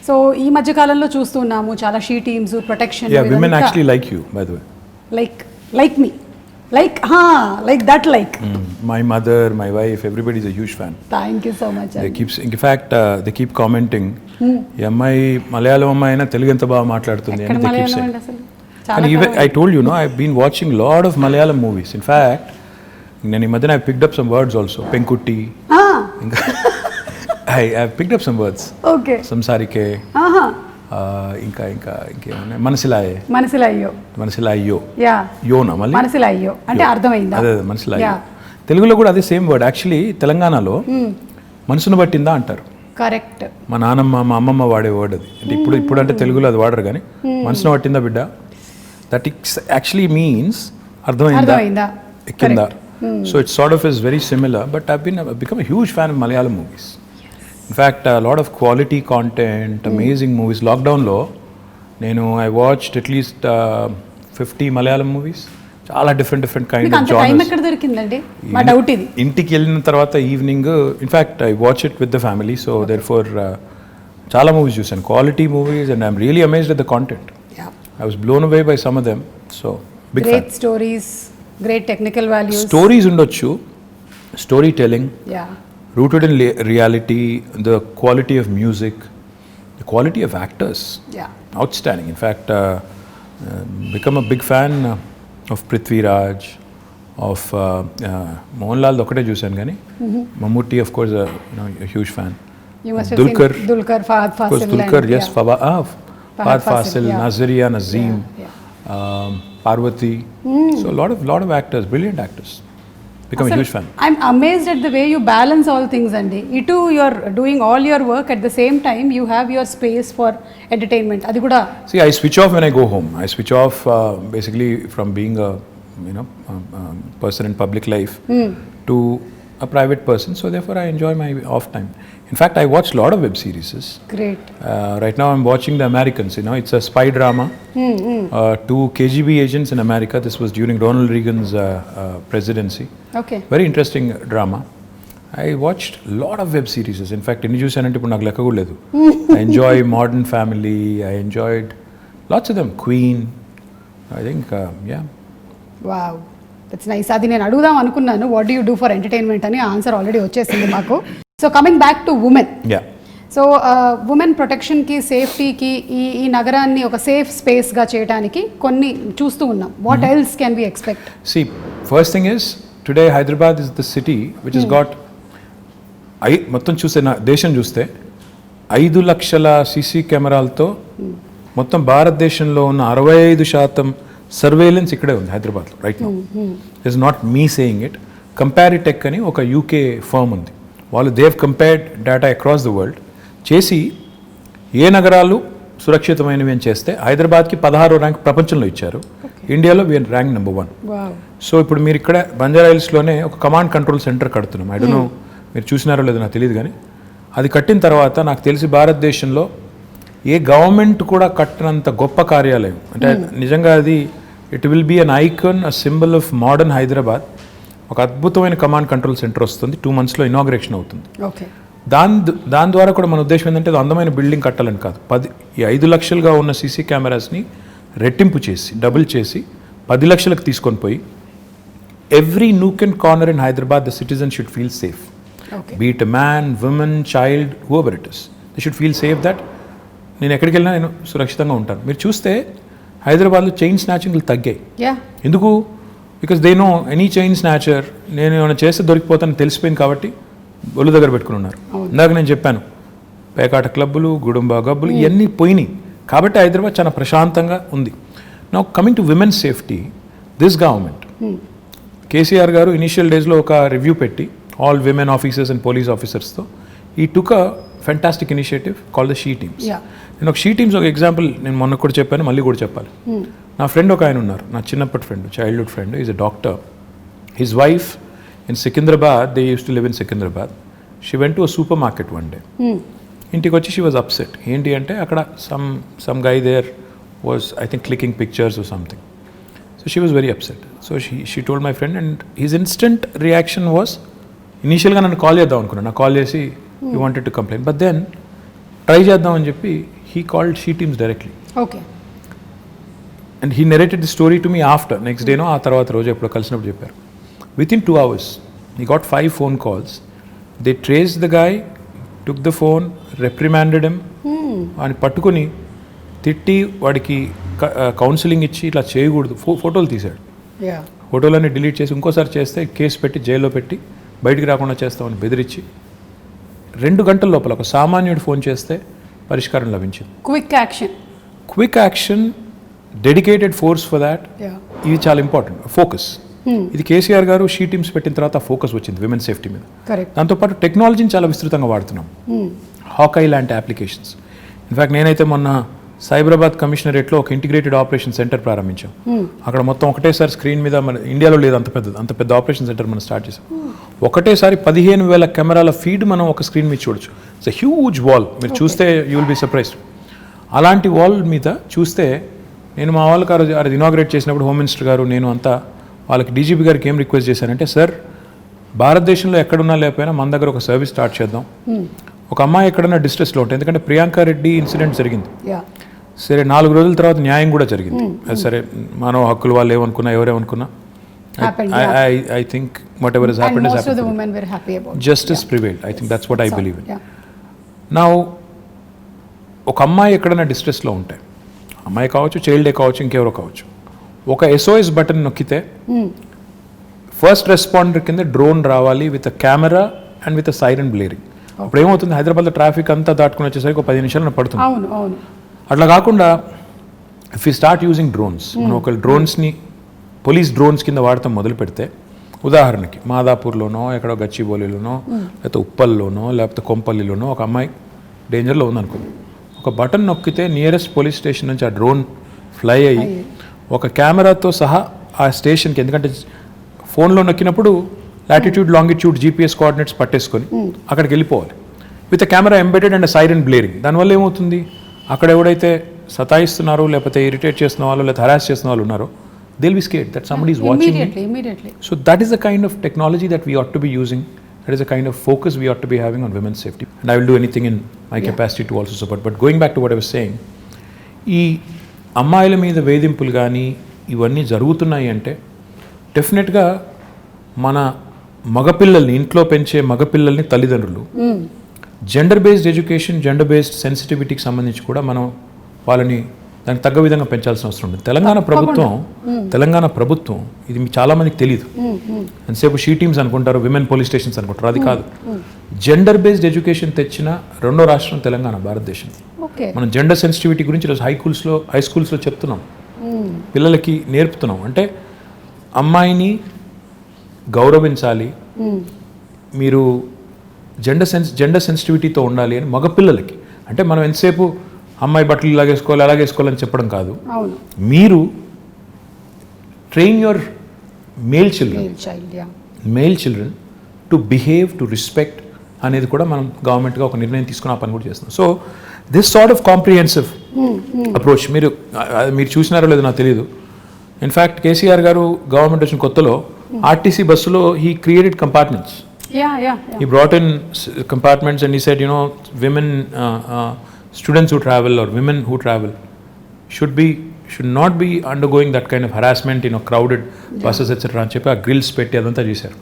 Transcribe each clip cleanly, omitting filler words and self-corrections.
So ఈ మధ్య కాలంలో చూస్తున్నాము చాలా she teams protection. Yeah, women actually like you, by the way. Like me. Like that. My mother, my wife, everybody is a huge fan. Thank you so much. In fact, they keep commenting. ఈ అమ్మాయి మలయాళం అమ్మాయి అయినా తెలుగు ఎంత బాగా మాట్లాడుతుంది అని they keep saying. And even I told you, no, I've been watching a lot of Malayalam movies. In fact, నేను ఈ మధ్యన I picked up some words also. Penkutti. I picked up some words. Okay. సంసారికే. ఇంకా ఇంకేమన్నా మనసిలాయో యోనా మళ్ళీ మనసిలాయో అంటే అర్థమైందా? అదే మనసిలాయో. తెలుగులో కూడా అదే సేమ్ వర్డ్. యాక్చువల్లీ తెలంగాణలో మనసును పట్టిందా అంటారు. కరెక్ట్. మా నాన్నమ్మ మా అమ్మమ్మ వాడే వర్డ్ అది. అంటే ఇప్పుడు అంటే తెలుగులో అది వాడరు కానీ మనసును పట్టిందా బిడ్డ, దట్ ఇట్స్ యాక్చువల్లీ మీన్స్ అర్థమైందా ఎక్కిందా. So it's sort of is very similar. But I become a huge fan of Malayalam movies. In fact, a lot of quality content, amazing movies. Lockdown-lo, I watched at least 50 Malayalam movies. చాలా different kind of genres. Time ఎక్కడ దొరికిందండి? మా doubt ఇది. ఇంటికి వెళ్ళిన తర్వాత evening, in fact I watch it with the family. So therefore చాలా movies చూసాను, quality movies, and I'm really amazed at the content. I was blown away by some of them. So big fan. Great stories, great technical values. Stories ఉండొచ్చు, storytelling, rooted in reality, the quality of music, the quality of actors. Outstanding. In fact, become a big fan of Prithvi Raj, of Mohanlal ఒకటే చూసాను కానీ Mammootty, of course, a huge fan. You must have Dulquer, seen Dulquer, Fahad Fasil. Of course, Dulquer, yes, Fahad Fasil, Nazariya, Nazeem, Parvati. So a lot of actors, brilliant actors. Become a huge fan. I'm amazed at the way you balance all things, Andy. Itu you're doing all your work at the same time you have your space for entertainment. Adi kuda. See, I switch off when I go home. I switch off basically from being a person in public life to a private person. So therefore I enjoy my off time. In fact, I watch a lot of web series. Great. Right now I'm watching The Americans. It's a spy drama. Two KGB agents in America. This was during Ronald Reagan's presidency. Okay. Very interesting drama. I watched a lot of web series. In fact, inni chusanante ippudu naaku lekka kuda ledu. I enjoy Modern Family. I enjoyed lots of them. Queen. I think, yeah. Wow. That's nice. Adi nenu adugudam anukunnanu. What do you do for entertainment ani answer already vachesindi maaku. So coming back to women. Yeah. So women ప్రొటెక్షన్కి, సేఫ్టీకి, ఈ నగరాన్ని ఒక safe స్పేస్గా చేయడానికి కొన్ని చూస్తూ ఉన్నాం. What else can we expect? See, first thing is today Hyderabad is the city which is got మొత్తం చూస్తే దేశం చూస్తే 5 లక్షల సీసీ కెమెరాలతో మొత్తం భారతదేశంలో ఉన్న 65% సర్వేలెన్స్ ఇక్కడే ఉంది హైదరాబాద్లో right now. Is not me saying it. Comparitech అని ఒక యూకే ఫర్మ్ ఉంది. వాళ్ళు they've compared data across the world చేసి ఏ నగరాలు సురక్షితమైనవి అని చేస్తే హైదరాబాద్కి 16వ ర్యాంక్ ప్రపంచంలో ఇచ్చారు. ఇండియాలో వీఆర్ ర్యాంక్ నెంబర్ 1. సో ఇప్పుడు మీరు ఇక్కడ బంజారా హిల్స్లోనే ఒక కమాండ్ కంట్రోల్ సెంటర్ కడుతున్నాం. ఐ డోంట్ నో మీరు చూసినారో లేదో నాకు తెలియదు కానీ అది కట్టిన తర్వాత నాకు తెలిసి భారతదేశంలో ఏ గవర్నమెంట్ కూడా కట్టినంత గొప్ప కార్యాలయం. అంటే నిజంగా అది it will be an icon, a symbol of modern Hyderabad. ఒక అద్భుతమైన కమాండ్ కంట్రోల్ సెంటర్ వస్తుంది. 2 monthsలో ఇనాగ్రేషన్ అవుతుంది. దాని ద్వారా కూడా మన ఉద్దేశం ఏంటంటే అది అందమైన బిల్డింగ్ కట్టాలని కాదు, 5 లక్షలుగా ఉన్న సీసీ కెమెరాస్ని రెట్టింపు చేసి డబుల్ చేసి 10 లక్షలకు తీసుకొని పోయి every nook and corner in Hyderabad the citizen should feel safe. Be it man, women, child, whoever it is, they should feel safe that నేను ఎక్కడికి వెళ్ళినా నేను సురక్షితంగా ఉంటాను. మీరు చూస్తే హైదరాబాద్లో చైన్ స్నాచింగ్లు తగ్గాయి. ఎందుకు? Because they know any chain snatcher నేను ఏమైనా చేస్తే దొరికిపోతాను తెలిసిపోయింది కాబట్టి ఒళ్ళు దగ్గర పెట్టుకుని ఉన్నారు. ఇందాక నేను చెప్పాను పేకాట క్లబ్బులు, గుడుంబా గబ్బులు ఇవన్నీ పోయినాయి కాబట్టి హైదరాబాద్ చాలా ప్రశాంతంగా ఉంది. Now coming to women safety, this government KCR garu initial డేస్లో ఒక రివ్యూ పెట్టి all women officers and police ఆఫీసర్స్తో he took a fantastic initiative call the she teams. నేను ఒక షీ టీమ్స్ ఒక ఎగ్జాంపుల్ నేను మొన్న కూడా చెప్పాను, మళ్ళీ కూడా చెప్పాలి. నా ఫ్రెండ్ ఒక ఆయన ఉన్నారు, నా చిన్నప్పటి friend, childhood friend, is a doctor. His wife in Secunderabad, they use to live in Secunderabad. She went to a supermarket one day. ఇంటికి వచ్చి షీ వాజ్ అప్సెట్. ఏంటి అంటే అక్కడ some guy there was I think clicking pictures or something. So she was very upset. So she told my friend and his instant reaction was, ఇనీషియల్గా నన్ను call చేద్దాం అనుకున్నాను. నాకు కాల్ చేసి you wanted to complaint, but then try చేద్దామని చెప్పి he called she teams directly okay. And he narrated the story to me after next డేనో ఆ తర్వాత రోజు ఎప్పుడో కలిసినప్పుడు చెప్పారు. With in 2 hours he got 5 phone calls. They traced the guy, took the phone, reprimanded him, అని పట్టుకొని తిట్టి వాడికి కౌన్సిలింగ్ ఇచ్చి ఇట్లా చేయకూడదు ఫోటోలు తీశాడు. ఫోటోలన్నీ డిలీట్ చేసి ఇంకోసారి చేస్తే కేసు పెట్టి జైల్లో పెట్టి బయటికి రాకుండా చేస్తామని బెదిరించి 2 గంటల లోపల ఒక సామాన్యుడు ఫోన్ చేస్తే పరిష్కారం లభించింది. Quick action, dedicated force for that. ఇది చాలా ఇంపార్టెంట్. ఫోకస్, ఇది కేసీఆర్ గారు షీ టీమ్స్ పెట్టిన తర్వాత ఫోకస్ వచ్చింది విమెన్ సేఫ్టీ మీద. దాంతోపాటు టెక్నాలజీని చాలా విస్తృతంగా వాడుతున్నాం. హాకై లాంటి అప్లికేషన్స్. ఇన్ఫ్యాక్ట్ నేనైతే మొన్న సైబరాబాద్ కమిషనరేట్లో ఒక ఇంటిగ్రేటెడ్ ఆపరేషన్ సెంటర్ ప్రారంభించాం. అక్కడ మొత్తం ఒకటేసారి స్క్రీన్ మీద, మన ఇండియాలో లేదు అంత పెద్ద ఆపరేషన్ సెంటర్ మనం స్టార్ట్ చేసాం. ఒకటేసారి 15,000 కెమెరాల ఫీడ్ మనం ఒక స్క్రీన్ మీద చూడొచ్చు. It's a huge wall. మీరు చూస్తే యూ విల్ బి సర్ప్రైజ్డ్. అలాంటి వాల్ మీద చూస్తే నేను మా వాళ్ళకి అది ఇనాగ్రేట్ చేసినప్పుడు హోమ్ మినిస్టర్ గారు నేను అంతా వాళ్ళకి డీజీపీ గారికి ఏం రిక్వెస్ట్ చేశానంటే, సార్ భారతదేశంలో ఎక్కడున్నా లేకపోయినా మన దగ్గర ఒక సర్వీస్ స్టార్ట్ చేద్దాం. ఒక అమ్మాయి ఎక్కడన్నా డిస్ట్రెస్లో ఉంటుంది, ఎందుకంటే ప్రియాంక రెడ్డి ఇన్సిడెంట్ జరిగింది. సరే 4 రోజుల తర్వాత న్యాయం కూడా జరిగింది. సరే మానవ హక్కులు వాళ్ళు ఏమనుకున్నా ఎవరేమనుకున్నా I think whatever has happened has happened. Most of the women were happy about it. Justice prevailed. I think that's what I believe in. Now ఒక అమ్మాయి ఎక్కడైనా డిస్ట్రెస్లో ఉంటే, అమ్మాయి కావచ్చు, చైల్డే కావచ్చు, ఇంకెవరో కావచ్చు, ఒక SOS బటన్ నొక్కితే ఫస్ట్ రెస్పాండర్ కింద డ్రోన్ రావాలి with a camera and with a siren blaring. అప్పుడు ఏమవుతుంది, హైదరాబాద్లో ట్రాఫిక్ అంతా దాటుకుని వచ్చేసరికి ఒక 10 నిమిషాలు పడుతుంది. అట్లా కాకుండా if you start using drones, మనం ఒక డ్రోన్స్ని పోలీస్ డ్రోన్స్ కింద వాడటం మొదలు పెడితే, ఉదాహరణకి మాదాపూర్లోనో ఎక్కడో గచ్చిబౌలిలోనో లేకపోతే ఉప్పల్లోనో లేకపోతే కొంపల్లిలోనో ఒక అమ్మాయి డేంజర్లో ఉందనుకోండి, ఒక బటన్ నొక్కితే నియరెస్ట్ పోలీస్ స్టేషన్ నుంచి ఆ డ్రోన్ ఫ్లై అయ్యి ఒక కెమెరాతో సహా ఆ స్టేషన్కి, ఎందుకంటే ఫోన్లో నొక్కినప్పుడు లాటిట్యూడ్ లాంగిట్యూడ్ GPS కోఆర్డినేట్స్ పట్టేసుకొని అక్కడికి వెళ్ళిపోవాలి with camera embedded and siren blaring. దానివల్ల ఏమవుతుంది, అక్కడ ఎవడైతే సతాయిస్తున్నారో లేకపోతే ఇరిటేట్ చేస్తున్న వాళ్ళు లేకపోతే హరాస్ చేస్తున్న వాళ్ళు ఉన్నారో, they'll be scared that somebody is watching immediately. So that is the kind of technology that we ought to be using. That is the kind of focus we ought to be having on women's safety. And I will do anything in my capacity to also support. But going back to what I was saying, ఈ అమ్మాయిల మీద వేధింపులు కానీ ఇవన్నీ జరుగుతున్నాయి అంటే డెఫినెట్గా మన మగపిల్లల్ని, ఇంట్లో పెంచే మగపిల్లల్ని తల్లిదండ్రులు gender based education, gender based సెన్సిటివిటీకి సంబంధించి కూడా మనం వాళ్ళని దానికి తగ్గ విధంగా పెంచాల్సిన అవసరం ఉంది. తెలంగాణ ప్రభుత్వం ఇది చాలా మందికి తెలియదు. ఎంతసేపు షీ టీమ్స్ అనుకుంటారు, విమెన్ పోలీస్ స్టేషన్స్ అనుకుంటారు. అది కాదు. జెండర్ బేస్డ్ ఎడ్యుకేషన్ తెచ్చిన 2వ రాష్ట్రం తెలంగాణ, భారతదేశం. మనం జెండర్ సెన్సిటివిటీ గురించి ఈరోజు హై స్కూల్స్లో చెప్తున్నాం, పిల్లలకి నేర్పుతున్నాం. అంటే అమ్మాయిని గౌరవించాలి, మీరు జెండర్ సెన్సిటివిటీతో ఉండాలి అని మగపిల్లలకి. అంటే మనం ఎంతసేపు అమ్మాయి బట్టలు అలాగేసుకోవాలని చెప్పడం కాదు. మీరు train your male children to behave, to respect అనేది కూడా మనం గవర్నమెంట్గా ఒక నిర్ణయం తీసుకుని ఆ పని కూడా చేస్తున్నాం. So this sort of comprehensive approach మీరు చూసినారో లేదో నాకు తెలియదు. ఇన్ఫ్యాక్ట్ కేసీఆర్ గారు గవర్నమెంట్ వచ్చిన కొత్తలో ఆర్టీసీ బస్సులో he created compartments. He brought in compartments and he said, women students who travel or women who travel should not be undergoing that kind of harassment in crowded buses etc. అని చెప్పి ఆ grills పెట్టి అదంతా చేశారు.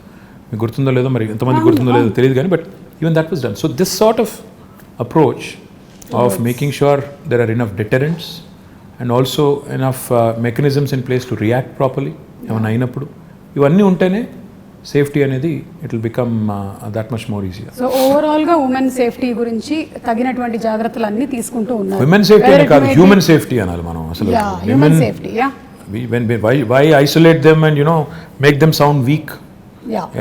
మీకు గుర్తుందో లేదో, మరి ఎంతమంది గుర్తుందో లేదో తెలియదు కానీ, but even that was done. So this sort of approach of making sure there are enough deterrents and also enough mechanisms in place to react properly ఏమైనా అయినప్పుడు, ఇవన్నీ ఉంటేనే సేఫ్టీ అనేది it will become that much more ఈజీగా. So overall గా women safety గురించి తగినటువంటి జాగ్రత్తలు అన్ని తీసుకుంటూ ఉన్నారు. ఉమెన్ సేఫ్టీ అనే కాదు, హ్యూమన్ సేఫ్టీ అనాలి మనం అసలు. Human safety, why isolate them and make them sound weak?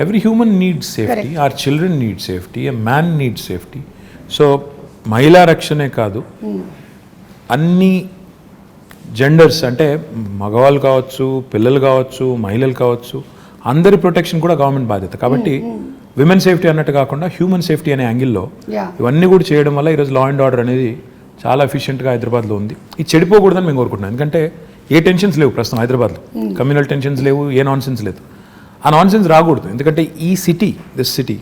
Every human needs safety. Our children need safety, a man needs safety. So మహిళా రక్షణే కాదు, అన్ని జెండర్స్ అంటే మగవాళ్ళు కావచ్చు, పిల్లలు కావచ్చు, మహిళలు కావచ్చు, అందరి ప్రొటెక్షన్ కూడా గవర్నమెంట్ బాధ్యత. కాబట్టి విమెన్ సేఫ్టీ అన్నట్టు కాకుండా హ్యూమన్ సేఫ్టీ అనే యాంగిల్లో ఇవన్నీ కూడా చేయడం వల్ల ఈరోజు లా అండ్ ఆర్డర్ అనేది చాలా ఎఫిషియెంట్గా హైదరాబాద్లో ఉంది. ఇది చెడిపోకూడదని మేము కోరుకుంటున్నాం. ఎందుకంటే ఏ టెన్షన్స్ లేవు ప్రస్తుతం హైదరాబాద్లో, కమ్యూనల్ టెన్షన్స్ లేవు, ఏ నాన్సెన్స్ లేదు. ఆ నాన్సెన్స్ రాకూడదు. ఎందుకంటే ఈ సిటీ, దిస్ సిటీ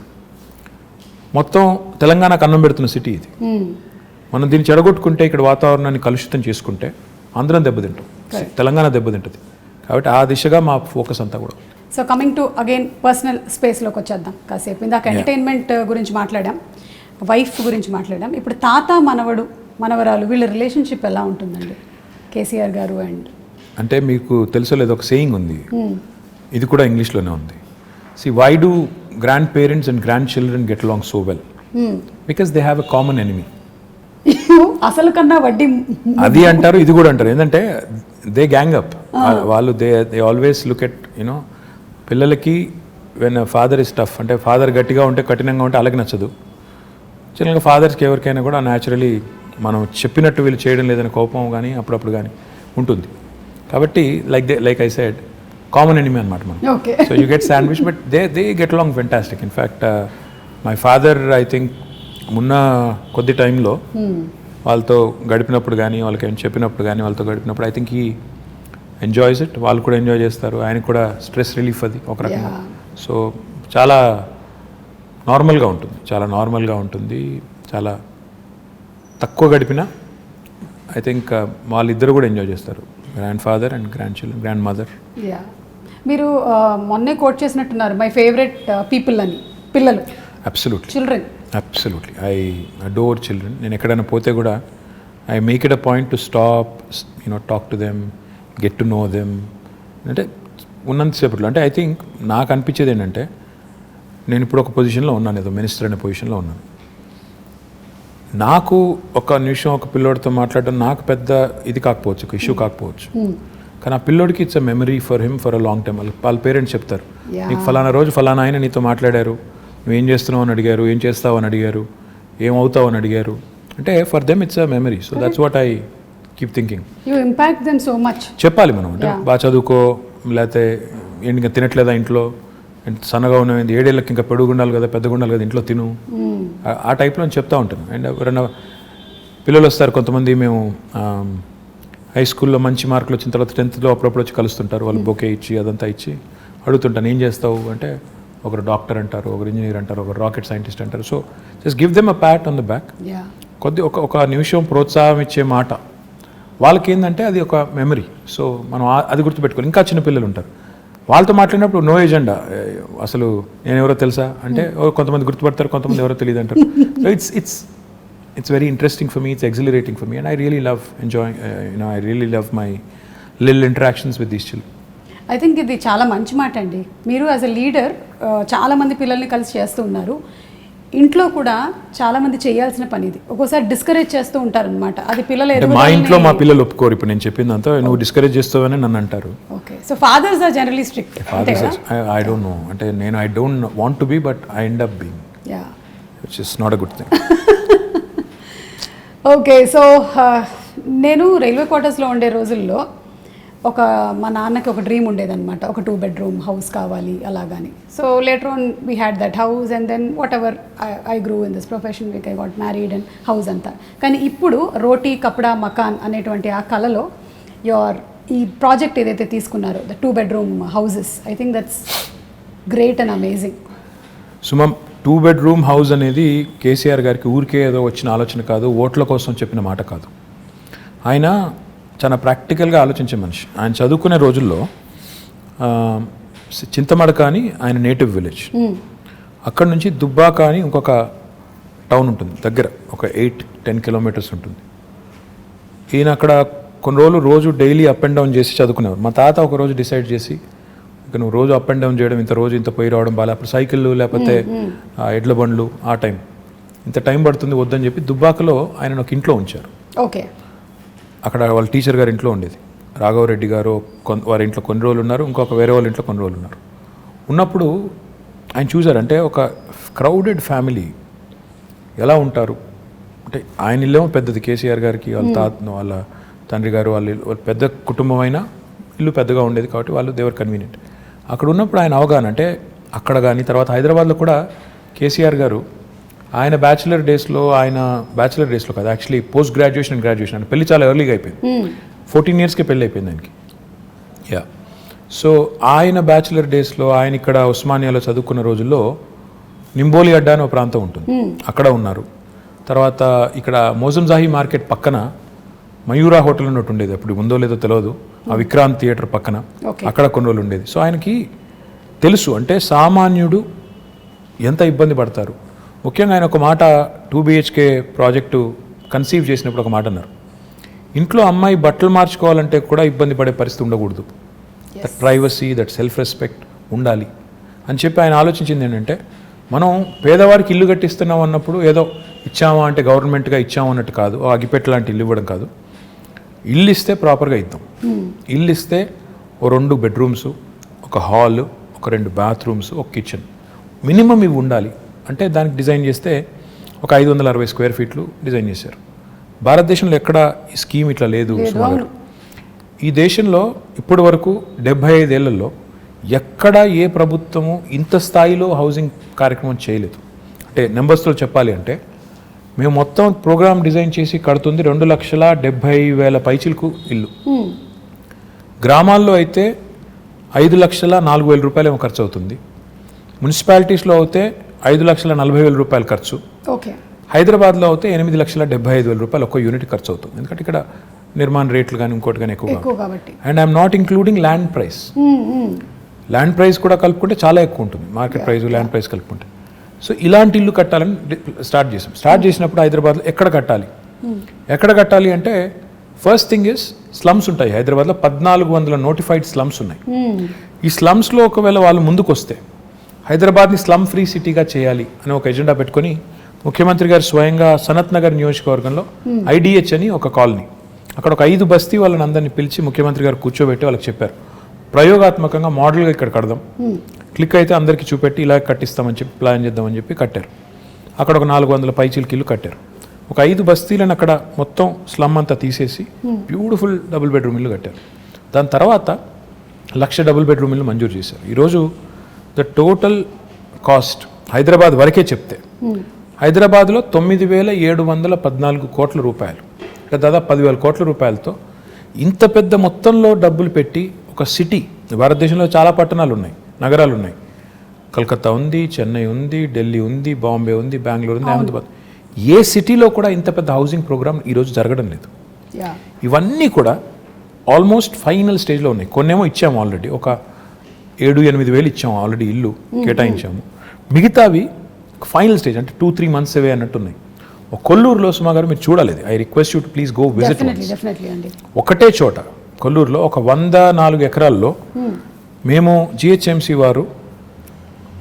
మొత్తం తెలంగాణకు అన్నం పెడుతున్న సిటీ ఇది. మనం దీన్ని చెడగొట్టుకుంటే ఇక్కడ వాతావరణాన్ని కలుషితం చేసుకుంటే ఆంధ్రం దెబ్బతింటాం, తెలంగాణ దెబ్బతింటుంది. కాబట్టి ఆ దిశగా మా ఫోకస్ అంతా కూడా. So coming to again personal స్పేస్లోకి వచ్చేద్దాం కాసేపు. ఇందాక ఎంటర్టైన్మెంట్ గురించి మాట్లాడాం, వైఫ్ గురించి మాట్లాడాం. ఇప్పుడు తాత మనవడు మనవరాలు వీళ్ళ రిలేషన్షిప్ ఎలా ఉంటుందండి కేసీఆర్ గారు అండ్? అంటే మీకు తెలుసో లేదో ఒక సేయింగ్ ఉంది, ఇది కూడా ఇంగ్లీష్లోనే ఉంది. See why do grandparents and grandchildren get along so well? Because they have a common enemy. అసలు కన్నా వడ్డీ అది అంటారు, ఇది కూడా అంటారు. ఏంటంటే దే గ్యాంగ్ అప్. వాళ్ళు they always look at you know, పిల్లలకి వెన్ ఫాదర్ ఇస్ టఫ్, అంటే ఫాదర్ గట్టిగా ఉంటే కఠినంగా ఉంటే అలాగే నచ్చదు. చిన్నగా ఫాదర్స్కి ఎవరికైనా కూడా న్యాచురలీ మనం చెప్పినట్టు వీళ్ళు చేయడం లేదని కోపం కానీ అప్పుడప్పుడు కానీ ఉంటుంది. కాబట్టి like I said common enemy అనమాట మనం. Okay. So you get sandwich, but they get along fantastic. In fact my father I think మొన్న కొద్ది టైంలో వాళ్ళతో గడిపినప్పుడు కానీ వాళ్ళకి ఏం చెప్పినప్పుడు కానీ వాళ్ళతో గడిపినప్పుడు I think he enjoys it. వాళ్ళు కూడా ఎంజాయ్ చేస్తారు, ఆయనకు కూడా స్ట్రెస్ రిలీఫ్ అది ఒక రకంగా. సో చాలా నార్మల్గా ఉంటుంది, చాలా నార్మల్గా ఉంటుంది. చాలా తక్కువ గడిపిన ఐ థింక్ వాళ్ళిద్దరు కూడా ఎంజాయ్ చేస్తారు, grand father and grand children, grand mother. Yeah, మీరు మొన్నే కోట్ చేసినట్టున్నారు మై ఫేవరెట్ పీపుల్ అని. పిల్లలు absolutely, children absolutely I adore children. నేను ఎక్కడైనా పోతే కూడా I make it a point to stop, you know, talk to them, get to know them. అంటే ఉన్నంతసేపట్లో అంటే ఐ థింక్ నాకు అనిపించేది ఏంటంటే, నేను ఇప్పుడు ఒక పొజిషన్లో ఉన్నాను, ఏదో మినిస్టర్ అనే పొజిషన్లో ఉన్నాను. నాకు ఒక నిమిషం ఒక పిల్లోడితో మాట్లాడడం నాకు పెద్ద ఇది కాకపోవచ్చు, ఒక ఇష్యూ కాకపోవచ్చు. కానీ ఆ పిల్లోడికి it's a memory for him for a long time. వాళ్ళ పేరెంట్స్ చెప్తారు, నీకు ఫలానా రోజు ఫలానా ఆయన నీతో మాట్లాడారు, నువ్వేం చేస్తున్నావు అని అడిగారు, ఏం చేస్తావు అని అడిగారు, ఏమవుతావు అని అడిగారు. అంటే for them it's a memory. So that's what I keep thinking. You impact them so much. చెప్పాలి మనం, అంటే బాగా చదువుకో, లేకపోతే ఇంకా తినట్లేదా ఇంట్లో, సన్నగా ఉన్నది 7 ఏళ్ళకి ఇంకా పెడుగు ఉండాలి కదా, పెద్దగా ఉండాలి కదా, ఇంట్లో తిను, ఆ టైప్లో చెప్తూ ఉంటాను. అండ్ ఎవరైనా పిల్లలు వస్తారు కొంతమంది, మేము హై స్కూల్లో మంచి మార్కులు వచ్చిన తర్వాత 10th అప్పుడప్పుడు వచ్చి కలుస్తుంటారు, వాళ్ళు బొకే ఇచ్చి అదంతా ఇచ్చి అడుగుతుంటాను ఏం చేస్తావు అంటే, ఒకరు డాక్టర్ అంటారు, ఒకరు ఇంజనీర్ అంటారు, ఒకరు రాకెట్ సైంటిస్ట్ అంటారు. So just give them a Pat on the back. కొద్ది ఒక నిమిషం ప్రోత్సాహం ఇచ్చే మాట వాళ్ళకి ఏంటంటే అది ఒక మెమరీ. సో మనం అది గుర్తుపెట్టుకోవాలి. ఇంకా చిన్న పిల్లలు ఉంటారు, వాళ్ళతో మాట్లాడినప్పుడు నో ఎజెండా, అసలు నేను ఎవరో తెలుసా అంటే కొంతమంది గుర్తుపడతారు, కొంతమంది ఎవరో తెలియదు అంటారు. So it's very interesting for me, it's exhilarating for me, and I really love enjoying, I really love my little interactions with these children. I think ఇది చాలా మంచి మాట అండి. మీరు యాజ్ ఎ లీడర్ చాలామంది పిల్లల్ని కలిసి చేస్తూ ఉన్నారు. ఇంట్లో కూడా చాలామంది చేయాల్సిన పని ఇది. ఒక్కోసారి డిస్కరేజ్ చేస్తూ ఉంటారు అనమాట. అది పిల్లలు మా ఇంట్లో మా పిల్లలు ఒప్పుకోరు. ఇప్పుడు నేను చెప్పిందంతా నువ్వు డిస్కరేజ్ చేస్తావని నన్ను అంటారు. Okay, so fathers are generally strict. I don't know, అంటే నేను I don't want to be, but I end up being, which is not a good thing. Okay, so నేను రైల్వే క్వార్టర్స్లో ఉండే రోజుల్లో మా నాన్నకి ఒక డ్రీమ్ ఉండేదన్నమాట, ఒక 2 bedroom హౌస్ కావాలి అలాగని. So later on we had that house, and then whatever I grew in this profession, I got married and house అంతా. కానీ ఇప్పుడు రోటీ కప్డా మకాన్ అనేటువంటి ఆ కళలో ఈ ప్రాజెక్ట్ ఏదైతే తీసుకున్నారో, the 2 bedroom houses, I think that's great and amazing. Sumam, 2 bedroom house అనేది కేసీఆర్ గారికి ఊరికే ఏదో వచ్చిన ఆలోచన కాదు, ఓట్ల కోసం చెప్పిన మాట కాదు. ఆయన చాలా ప్రాక్టికల్గా ఆలోచించే మనిషి. ఆయన చదువుకునే రోజుల్లో చింతమడక అని ఆయన నేటివ్ విలేజ్, అక్కడ నుంచి దుబ్బాక అని ఇంకొక టౌన్ ఉంటుంది దగ్గర, ఒక 8-10 kilometers ఉంటుంది. ఈయన అక్కడ కొన్ని రోజులు రోజు డైలీ అప్ అండ్ డౌన్ చేసి చదువుకునేవారు. మా తాత ఒక రోజు డిసైడ్ చేసి, ఇక నువ్వు రోజు అప్ అండ్ డౌన్ చేయడం, ఇంత పోయి రావడం బాగా, అప్పుడు సైకిళ్ళు లేకపోతే ఎడ్ల బండ్లు, ఆ టైం ఇంత టైం పడుతుంది వద్దని చెప్పి దుబ్బాకలో ఆయన ఒక ఇంట్లో ఉంచారు. ఓకే, అక్కడ వాళ్ళ టీచర్ గారి ఇంట్లో ఉండేది. రాఘవరెడ్డి గారు వారి ఇంట్లో కొన్ని రోజులు ఉన్నారు, ఇంకొక వేరే వాళ్ళ ఇంట్లో కొన్ని రోజులు ఉన్నారు. ఉన్నప్పుడు ఆయన చూశారంటే ఒక క్రౌడెడ్ ఫ్యామిలీ ఎలా ఉంటారు అంటే, ఆయన ఇల్లేమో పెద్దది, కేసీఆర్ గారికి వాళ్ళ తండ్రి గారు వాళ్ళ పెద్ద కుటుంబం అయినా ఇల్లు పెద్దగా ఉండేది కాబట్టి వాళ్ళు దేవర్ కన్వీనియంట్. అక్కడ ఉన్నప్పుడు ఆయన అవగాహన అంటే, అక్కడ కానీ తర్వాత హైదరాబాద్లో కూడా కేసీఆర్ గారు ఆయన బ్యాచిలర్ డేస్లో కాదు, actually post graduation and graduation, అంటే పెళ్లి చాలా ఎర్లీగా అయిపోయింది. 14 yearsకే పెళ్ళి అయిపోయింది ఆయనకి. సో ఆయన బ్యాచిలర్ డేస్లో ఆయన ఇక్కడ ఉస్మానియాలో చదువుకున్న రోజుల్లో నింబోలి అడ్డా అనే ఒక ప్రాంతం ఉంటుంది, అక్కడ ఉన్నారు. తర్వాత ఇక్కడ మోజంజాహి మార్కెట్ పక్కన మయూరా హోటల్ అని ఒకటి ఉండేది, అప్పుడు ఉందో లేదో తెలియదు, ఆ విక్రాంత్ థియేటర్ పక్కన అక్కడ కొన్ని రోజులు ఉండేది. సో ఆయనకి తెలుసు అంటే సామాన్యుడు ఎంత ఇబ్బంది పడతారు. ముఖ్యంగా ఆయన ఒక మాట 2 BHK ప్రాజెక్టు కన్సీవ్ చేసినప్పుడు ఒక మాట అన్నారు, ఇంట్లో అమ్మాయి బట్టలు మార్చుకోవాలంటే కూడా ఇబ్బంది పడే పరిస్థితి ఉండకూడదు, that privacy, that self respect ఉండాలి అని చెప్పి ఆయన ఆలోచించింది ఏంటంటే, మనం పేదవాడికి ఇల్లు కట్టిస్తున్నాం అన్నప్పుడు ఏదో ఇచ్చామా అంటే గవర్నమెంట్గా ఇచ్చాము అన్నట్టు కాదు, అగిపెట్టు లాంటి ఇల్లు ఇవ్వడం కాదు, ఇల్లు ఇస్తే ప్రాపర్గా ఇద్దాం. ఇల్లు ఇస్తే ఓ 2 బెడ్రూమ్స్, ఒక హాల్, ఒక 2 బాత్రూమ్స్, ఒక కిచెన్ మినిమం ఇవి ఉండాలి అంటే దానికి డిజైన్ చేస్తే ఒక 560 స్క్వేర్ ఫీట్లు డిజైన్ చేశారు. భారతదేశంలో ఎక్కడ ఈ స్కీమ్ ఇట్లా లేదు సుమారు. ఈ దేశంలో ఇప్పటి వరకు 75 ఏళ్లలో ఎక్కడ ఏ ప్రభుత్వము ఇంత స్థాయిలో హౌసింగ్ కార్యక్రమం చేయలేదు. అంటే నెంబర్స్తో చెప్పాలి అంటే మేము మొత్తం ప్రోగ్రామ్ డిజైన్ చేసి కడుతుంది 2,70,000 పైచిలకు ఇల్లు. గ్రామాల్లో అయితే 5,04,000 రూపాయలు ఏమో ఖర్చు అవుతుంది. మున్సిపాలిటీస్లో అయితే 5,40,000 రూపాయలు ఖర్చు. ఓకే. హైదరాబాద్లో అయితే 8,75,000 రూపాయలు ఒక్క యూనిట్ ఖర్చు అవుతుంది. ఎందుకంటే ఇక్కడ నిర్మాణ రేట్లు కానీ ఇంకోటి కానీ ఎక్కువ కాబట్టి. And I'm not including land price. Land price కూడా కలుపుకుంటే చాలా ఎక్కువ ఉంటుంది, మార్కెట్ ప్రైస్ ల్యాండ్ ప్రైస్ కలుపుకుంటే. సో ఇలాంటి ఇల్లు కట్టాలని స్టార్ట్ చేసినప్పుడు హైదరాబాద్లో ఎక్కడ కట్టాలి అంటే ఫస్ట్ థింగ్ ఇస్ స్లమ్స్ ఉంటాయి. హైదరాబాద్లో 1,400 నోటిఫైడ్ స్లమ్స్ ఉన్నాయి. ఈ స్లమ్స్లో ఒకవేళ వాళ్ళు ముందుకు వస్తే హైదరాబాద్ని స్లమ్ ఫ్రీ సిటీగా చేయాలి అని ఒక ఎజెండా పెట్టుకొని ముఖ్యమంత్రి గారు స్వయంగా సనత్ నగర్ నియోజకవర్గంలో IDH అని ఒక కాలనీ, అక్కడ ఒక 5 బస్తీ వాళ్ళని అందరినీ పిలిచి ముఖ్యమంత్రి గారు కూర్చోబెట్టి వాళ్ళకి చెప్పారు, ప్రయోగాత్మకంగా మోడల్గా ఇక్కడ కడదాం, క్లిక్ అయితే అందరికీ చూపెట్టి ఇలా కట్టిస్తామని చెప్పి ప్లాన్ చేద్దామని చెప్పి కట్టారు. అక్కడ ఒక 400 పైచీలకి ఇల్లు కట్టారు. ఒక 5 బస్తీలను అక్కడ మొత్తం స్లమ్ అంతా తీసేసి బ్యూటిఫుల్ డబుల్ బెడ్రూమ్ ఇల్లు కట్టారు. దాని తర్వాత 1,00,000 డబుల్ బెడ్రూమ్ ఇల్లు మంజూరు చేశారు. ఈరోజు ద టోటల్ కాస్ట్ హైదరాబాద్ వరకే చెప్తే హైదరాబాద్లో 9,714 కోట్ల రూపాయలు, అంటే దాదాపు 10,000 కోట్ల రూపాయలతో ఇంత పెద్ద మొత్తంలో డబ్బులు పెట్టి ఒక సిటీ, భారతదేశంలో చాలా పట్టణాలు ఉన్నాయి, నగరాలు ఉన్నాయి, కలకత్తా ఉంది, చెన్నై ఉంది, ఢిల్లీ ఉంది, బాంబే ఉంది, బెంగళూరు ఉంది, అహ్మదాబాద్, ఏ సిటీలో కూడా ఇంత పెద్ద హౌసింగ్ ప్రోగ్రామ్ ఈరోజు జరగడం లేదు. ఇవన్నీ కూడా ఆల్మోస్ట్ ఫైనల్ స్టేజ్లో ఉన్నాయి. కొన్నేమో ఇచ్చాము ఆల్రెడీ, ఒక 7-8 వేలు ఇచ్చాము ఆల్రెడీ, ఇల్లు కేటాయించాము. మిగతావి ఫైనల్ స్టేజ్ అంటే 2-3 months అవే అన్నట్టున్నాయి. ఒక కొల్లూరులో సుమా గారు మీరు చూడాలి, I request you to please go visit. ఒకటే చోట కొల్లూరులో ఒక 104 ఎకరాల్లో మేము GHMC వారు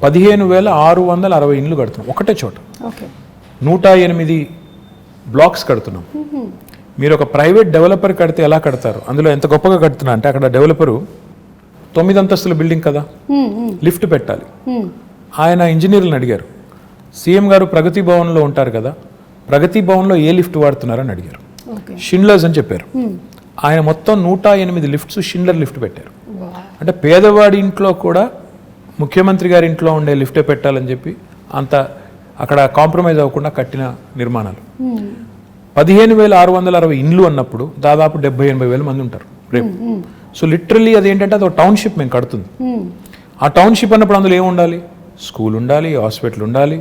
15,660 ఇండ్లు కడుతున్నాం ఒకటే చోట. 108 బ్లాక్స్ కడుతున్నాం. మీరు ఒక ప్రైవేట్ డెవలపర్ కడితే ఎలా కడతారు, అందులో ఎంత గొప్పగా కడుతున్నా అంటే అక్కడ డెవలపరు 9 అంతస్తుల బిల్డింగ్ కదా, లిఫ్ట్ పెట్టాలి. ఆయన ఇంజనీర్లను అడిగారు, సీఎం గారు ప్రగతి భవన్లో ఉంటారు కదా, ప్రగతి భవన్లో ఏ లిఫ్ట్ వాడుతున్నారని అడిగారు. షిండ్లర్స్ అని చెప్పారు. ఆయన మొత్తం 108 లిఫ్ట్స్ షిండ్లర్ లిఫ్ట్ పెట్టారు. అంటే పేదవాడి ఇంట్లో కూడా ముఖ్యమంత్రి గారి ఇంట్లో ఉండే లిఫ్టే పెట్టాలని చెప్పి అంత అక్కడ కాంప్రమైజ్ అవ్వకుండా కట్టిన నిర్మాణాలు. 15,660 ఇండ్లు అన్నప్పుడు దాదాపు 70-80 వేల మంది ఉంటారు రేపు. సో లిటరల్లీ అదేంటంటే అది ఒక టౌన్షిప్ మేము కడుతుంది. ఆ టౌన్షిప్ అన్నప్పుడు అందులో ఏమి ఉండాలి, స్కూల్ ఉండాలి, హాస్పిటల్ ఉండాలి,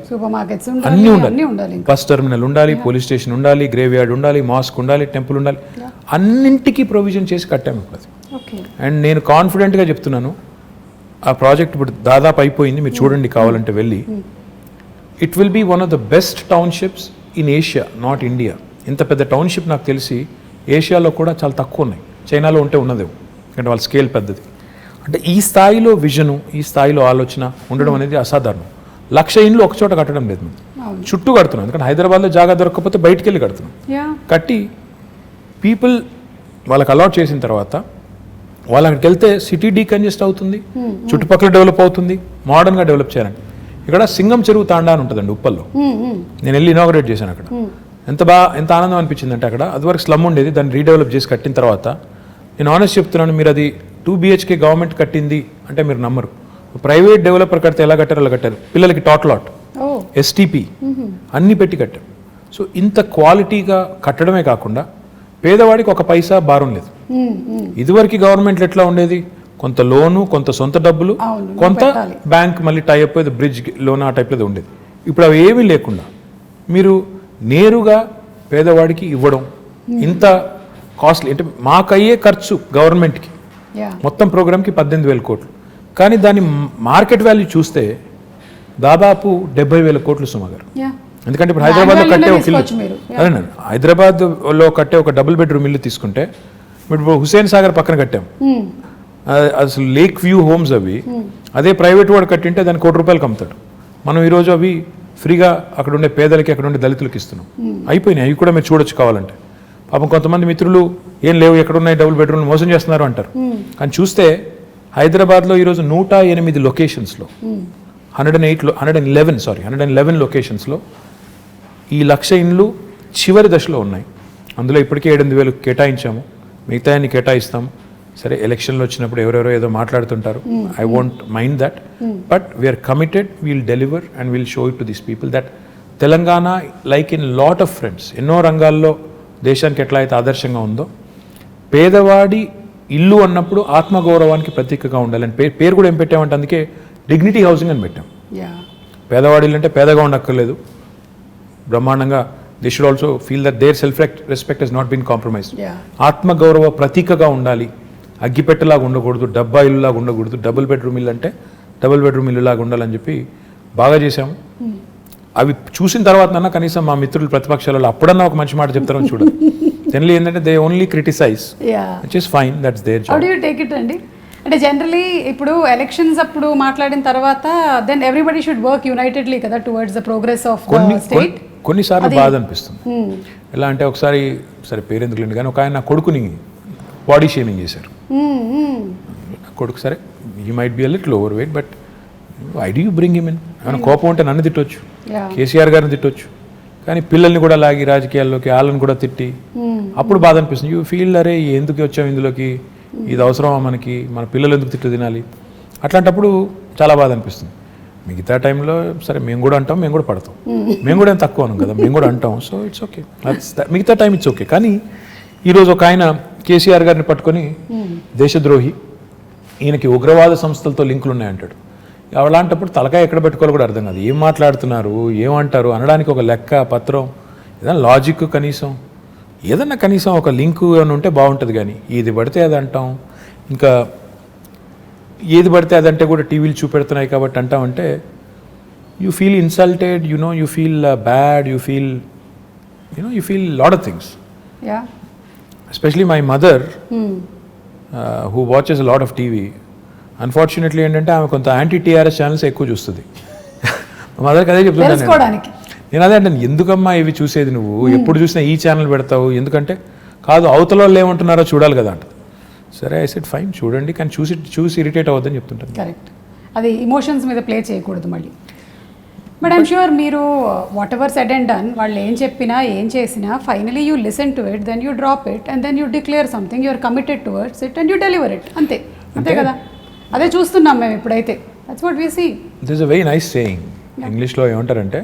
అన్నీ ఉండాలి, బస్ టెర్మినల్ ఉండాలి, పోలీస్ స్టేషన్ ఉండాలి, గ్రేవ్ యార్డ్ ఉండాలి, మాస్క్ ఉండాలి, టెంపుల్ ఉండాలి, అన్నింటికీ ప్రొవిజన్ చేసి కట్టాము ఇప్పుడు అది. అండ్ నేను కాన్ఫిడెంట్గా చెప్తున్నాను, ఆ ప్రాజెక్ట్ ఇప్పుడు దాదాపు అయిపోయింది, మీరు చూడండి కావాలంటే వెళ్ళి. It will be one of the best townships in Asia, not India. ఇంత పెద్ద టౌన్షిప్ నాకు తెలిసి ఏషియాలో కూడా చాలా తక్కువ ఉన్నాయి, చైనాలో ఉంటే ఉన్నదేమో, ఎందుకంటే వాళ్ళ స్కేల్ పెద్దది. అంటే ఈ స్థాయిలో విజను, ఈ స్థాయిలో ఆలోచన ఉండడం అనేది అసాధారణం. 1,00,000 ఇండ్లు ఒక చోట కట్టడం లేదు, మేము చుట్టూ కడుతున్నాం. ఎందుకంటే హైదరాబాద్లో జాగా దొరకకపోతే బయటికి వెళ్ళి కడుతున్నాం. కట్టి పీపుల్ వాళ్ళకి అలాట్ చేసిన తర్వాత వాళ్ళు అక్కడికి వెళ్తే సిటీ డీకంజెస్ట్ అవుతుంది, చుట్టుపక్కల డెవలప్ అవుతుంది, మోడర్న్గా డెవలప్ చేయాలని. ఇక్కడ సింగం చెరువు తాండా అని ఉంటుందండి ఉప్పల్లో, నేను వెళ్ళి ఇనాగరేట్ చేశాను. అక్కడ ఎంత ఆనందం అనిపించింది అంటే, అక్కడ అదివరకు స్లమ్ ఉండేది, దాన్ని రీడెవలప్ చేసి కట్టిన తర్వాత నేను ఆనెస్ట్ చెప్తున్నాను, మీరు అది 2 BHK గవర్నమెంట్ కట్టింది అంటే మీరు నమ్మరు. ప్రైవేట్ డెవలపర్ కడితే ఎలా కట్టారు అలా కట్టారు. పిల్లలకి టాట్లాట్, STP అన్నీ పెట్టి కట్టారు. సో ఇంత క్వాలిటీగా కట్టడమే కాకుండా పేదవాడికి ఒక పైసా భారం లేదు. ఇదివరకు గవర్నమెంట్లో ఎట్లా ఉండేది, కొంత లోను, కొంత సొంత డబ్బులు, కొంత బ్యాంక్ మళ్ళీ టైఅప్ బ్రిడ్జ్ లోన్ ఆ టైప్లో ఉండేది. ఇప్పుడు అవి ఏమీ లేకుండా మీరు నేరుగా పేదవాడికి ఇవ్వడం ఇంత కాస్ట్లీ అంటే మాకయ్యే ఖర్చు గవర్నమెంట్కి యా మొత్తం ప్రోగ్రామ్కి 18,000 కోట్లు, కానీ దాని మార్కెట్ వాల్యూ చూస్తే దాదాపు 70,000 కోట్లు సుమారు. యా ఎందుకంటే ఇప్పుడు హైదరాబాద్లో కట్టే ఒక ఇల్లు, తీసుకోవచ్చు మీరు. అదేనండి, హైదరాబాద్లో కట్టే ఒక డబుల్ బెడ్రూమ్ ఇల్లు తీసుకుంటే ఇప్పుడు హుస్సేన్ సాగర్ పక్కన కట్టాం, అసలు లేక్ వ్యూ హోమ్స్ అవి, అదే ప్రైవేట్ వాడు కట్టింటే దాన్ని ₹1,00,00,000 అమ్ముతాడు. మనం ఈరోజు అవి ఫ్రీగా అక్కడ ఉండే పేదలకి అక్కడ ఉండే దళితులకి ఇస్తున్నాం. అయిపోయినాయి, అవి కూడా మీరు చూడొచ్చు కావాలంటే. పాపం కొంతమంది మిత్రులు ఏం లేవు ఎక్కడున్నాయి డబుల్ బెడ్రూమ్లు మోసం చేస్తున్నారు అంటారు, కానీ చూస్తే హైదరాబాద్లో ఈరోజు 108 లొకేషన్స్లో 111 లొకేషన్స్లో ఈ 1,00,000 ఇండ్లు చివరి దశలో ఉన్నాయి. అందులో ఇప్పటికే 7,800 కేటాయించాము, మిగతా అన్ని కేటాయిస్తాము. సరే ఎలక్షన్లు వచ్చినప్పుడు ఎవరెవరో ఏదో మాట్లాడుతుంటారు, I won't mind that, but we're committed, we'll deliver and we'll show it to these people that Telangana like in lot of fronts ఎన్నో రంగాల్లో దేశానికి ఎట్లా అయితే ఆదర్శంగా ఉందో, పేదవాడి ఇల్లు అన్నప్పుడు ఆత్మగౌరవానికి ప్రతీకగా ఉండాలని పేరు కూడా ఏం పెట్టామంటే అందుకే డిగ్నిటీ హౌసింగ్ అని పెట్టాం. పేదవాడి ఇల్లు అంటే పేదగా ఉండక్కర్లేదు, బ్రహ్మాండంగా they should also feel that their self respect has not been compromised. ఆత్మగౌరవ ప్రతీకగా ఉండాలి, అగ్గిపెట్టలాగా ఉండకూడదు, డబ్బా ఇల్లులాగా ఉండకూడదు, డబుల్ బెడ్రూమ్ ఇల్లు అంటే డబుల్ బెడ్రూమ్ ఇల్లులాగా ఉండాలని చెప్పి బాగా చేశాము. అవి చూసిన తర్వాత కనీసం మా మిత్రులు ప్రతిపక్షాలలో అప్పుడన్నా ఒక మంచి మాట చెప్తారని చూడదు. జనరల్లీ ఏంటంటే they only criticize, which is fine, that's their job. How do you take it అండి? అంటే జనరలీ ఇప్పుడు ఎలక్షన్స్ అప్పుడు మాట్లాడిన తర్వాత then everybody should work unitedly కదా towards the progress of the state. కొన్నిసార్లు బాధ అనిపిస్తుంది. ఎలా అంటే ఒకసారి సరే పేరెందుకు లేండి కానీ ఒక ఆయన నా కొడుకుని బాడీ షేమింగ్ చేశారు. కొడుకు సరే he might be a little over weight, but I do you bring him in? ఏమైనా కోపం ఉంటే నన్ను తిట్టొచ్చు, కేసీఆర్ గారిని తిట్టొచ్చు, కానీ పిల్లల్ని కూడా లాగి రాజకీయాల్లోకి వాళ్ళని కూడా తిట్టి అప్పుడు బాధ అనిపిస్తుంది. యూ ఫీల్ అరే ఎందుకు వచ్చాము ఇందులోకి, ఇది అవసరమా మనకి, మన పిల్లలు ఎందుకు తిట్టు తినాలి, అట్లాంటప్పుడు చాలా బాధ అనిపిస్తుంది. మిగతా టైంలో సరే మేము కూడా అంటాం, మేము కూడా పడతాం, మేము కూడా ఏం తక్కువ అనం కదా, మేము కూడా అంటాం, సో ఇట్స్ ఓకే, మిగతా టైం ఇట్స్ ఓకే. కానీ ఈరోజు ఒక ఆయన కేసీఆర్ గారిని పట్టుకొని దేశద్రోహి, ఈయనకి ఉగ్రవాద సంస్థలతో లింకులు ఉన్నాయంటాడు. అలాంటప్పుడు తలకాయ ఎక్కడ పెట్టుకోవాలో కూడా అర్థం కాదు, ఏం మాట్లాడుతున్నారు ఏమంటారు అనడానికి ఒక లెక్క పత్రం ఏదైనా లాజిక్ కనీసం ఒక లింకు అని ఉంటే బాగుంటుంది. కానీ ఏది పడితే అది అంటాం, ఇంకా ఏది పడితే అదంటే కూడా టీవీలు చూపెడుతున్నాయి కాబట్టి అంటామంటే you feel insulted, you feel bad, you feel lot of things. Especially my mother who watches lot of TV, unfortunately ఏంటంటే ఆమె కొంత యాంటీ టీఆర్ఎస్ ఛానల్స్ ఎక్కువ చూస్తుంది. మా మదర్కి అదే చెప్తున్నాను నేను అదే అంటే ఎందుకమ్మా ఇవి చూసేది నువ్వు, ఎప్పుడు చూసినా ఈ ఛానల్ పెడతావు, ఎందుకంటే కాదు అవతల వాళ్ళు ఏమంటున్నారో చూడాలి కదా అంట. సరే ఐ సెడ్ ఫైన్ చూడండి, కానీ చూసి ఇరిటేట్ అవ్వద్దని చెప్తుంటాను. కరెక్ట్, అది ఇమోషన్స్ మీద ప్లే చేయకూడదు మళ్ళీ. బట్ ఐమ్ షూర్ మీరు whatever said and done, వాళ్ళు ఏం చెప్పినా ఏం చేసినా finally you listen to it, then you drop it and then you declare something, you are committed towards it and you deliver it. అంతే కదా, అదే చూస్తున్నాం మేము ఇప్పుడైతే. That's what we see. This is a very nice saying. ఇంగ్లీష్లో ఏమంటారంటే